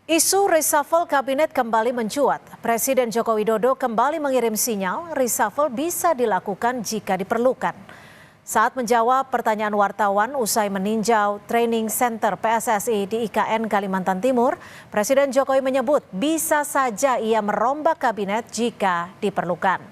Isu reshuffle kabinet kembali mencuat. Presiden Joko Widodo kembali mengirim sinyal reshuffle bisa dilakukan jika diperlukan. Saat menjawab pertanyaan wartawan usai meninjau training center PSSI di IKN Kalimantan Timur, Presiden Jokowi menyebut bisa saja ia merombak kabinet jika diperlukan.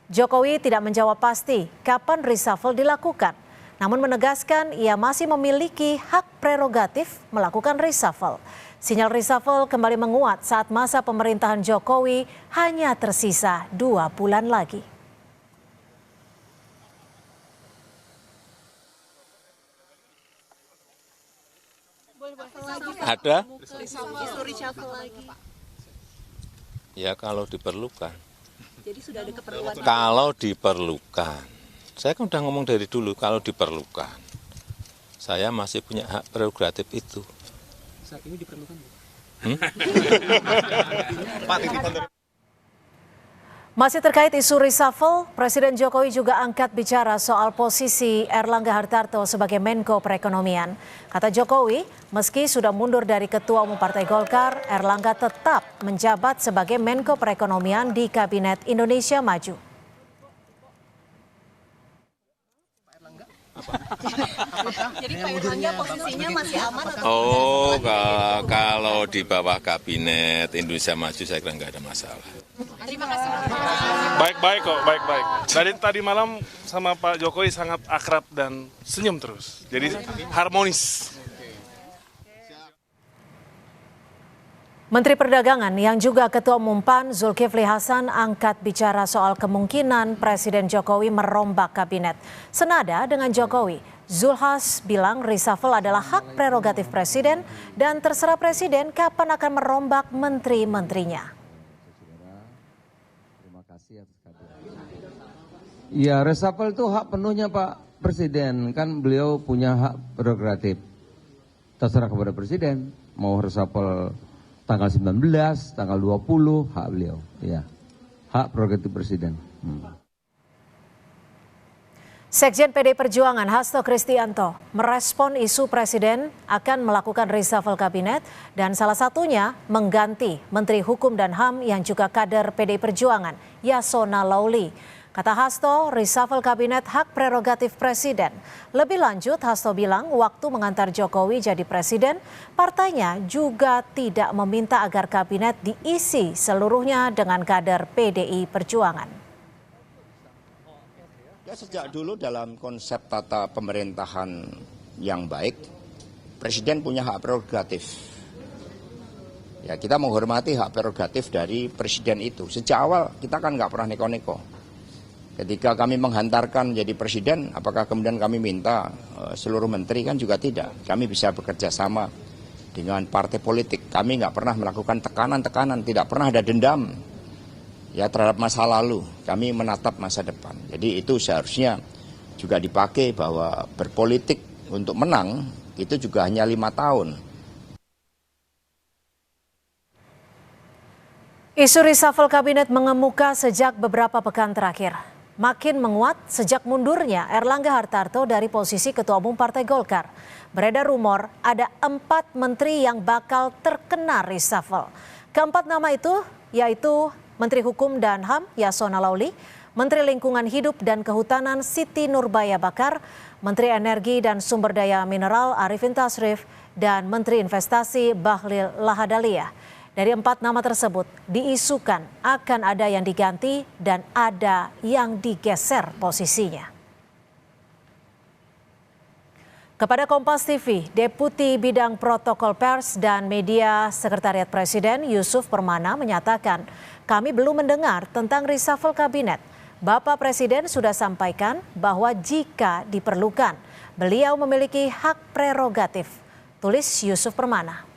Jokowi tidak menjawab pasti kapan reshuffle dilakukan, namun menegaskan ia masih memiliki hak prerogatif melakukan reshuffle. Sinyal reshuffle kembali menguat saat masa pemerintahan Jokowi hanya tersisa 2 bulan lagi. Ada? Ya kalau diperlukan. Jadi sudah ada keperluan. Kalau diperlukan. Saya kan udah ngomong dari dulu kalau diperlukan. Saya masih punya hak prerogatif itu. Saat ini diperlukan, Bu? Masih terkait isu reshuffle, Presiden Jokowi juga angkat bicara soal posisi Erlangga Hartarto sebagai Menko Perekonomian. Kata Jokowi, meski sudah mundur dari Ketua Umum Partai Golkar, Erlangga tetap menjabat sebagai Menko Perekonomian di Kabinet Indonesia Maju. Jadi Pak Erlangga posisinya masih aman atau Oh, kalau di bawah Kabinet Indonesia Maju saya kira nggak ada masalah. Terima kasih. Baik-baik kok, baik-baik. Dari tadi malam sama Pak Jokowi sangat akrab dan senyum terus. Jadi harmonis. Menteri Perdagangan yang juga Ketua Umum PAN Zulkifli Hasan angkat bicara soal kemungkinan Presiden Jokowi merombak kabinet. Senada dengan Jokowi, Zulhas bilang reshuffle adalah hak prerogatif Presiden dan terserah Presiden kapan akan merombak menteri-menterinya. Terima kasih atas kehadiran. Ya, reshuffle itu hak penuhnya Pak Presiden, kan beliau punya hak prerogatif. Terserah kepada Presiden mau reshuffle tanggal 19, tanggal 20, hak beliau. Ya, hak prerogatif Presiden. Sekjen PDI Perjuangan Hasto Kristianto merespon isu Presiden akan melakukan reshuffle kabinet dan salah satunya mengganti Menteri Hukum dan HAM yang juga kader PDI Perjuangan, Yasona Lauli. Kata Hasto, reshuffle kabinet hak prerogatif Presiden. Lebih lanjut, Hasto bilang waktu mengantar Jokowi jadi Presiden, partainya juga tidak meminta agar kabinet diisi seluruhnya dengan kader PDI Perjuangan. Ya, sejak dulu dalam konsep tata pemerintahan yang baik, Presiden punya hak prerogatif. Ya, kita menghormati hak prerogatif dari Presiden itu. Sejak awal kita kan nggak pernah neko-neko. Ketika kami menghantarkan jadi Presiden, apakah kemudian kami minta seluruh menteri? Kan juga tidak. Kami bisa bekerja sama dengan partai politik. Kami nggak pernah melakukan tekanan-tekanan, tidak pernah ada dendam ya terhadap masa lalu. Kami menatap masa depan. Jadi itu seharusnya juga dipakai bahwa berpolitik untuk menang itu juga hanya 5 tahun. Isu reshuffle kabinet mengemuka sejak beberapa pekan terakhir. Makin menguat sejak mundurnya Erlangga Hartarto dari posisi Ketua Umum Partai Golkar. Beredar rumor ada 4 menteri yang bakal terkena reshuffle. Keempat nama itu yaitu Menteri Hukum dan HAM Yasona Lauli, Menteri Lingkungan Hidup dan Kehutanan Siti Nurbaya Bakar, Menteri Energi dan Sumber Daya Mineral Arifin Tasrif, dan Menteri Investasi Bahlil Lahadalia. Dari 4 nama tersebut diisukan akan ada yang diganti dan ada yang digeser posisinya. Kepada Kompas TV, Deputi Bidang Protokol Pers dan Media Sekretariat Presiden Yusuf Permana menyatakan, kami belum mendengar tentang reshuffle kabinet. Bapak Presiden sudah sampaikan bahwa jika diperlukan, beliau memiliki hak prerogatif. Tulis Yusuf Permana.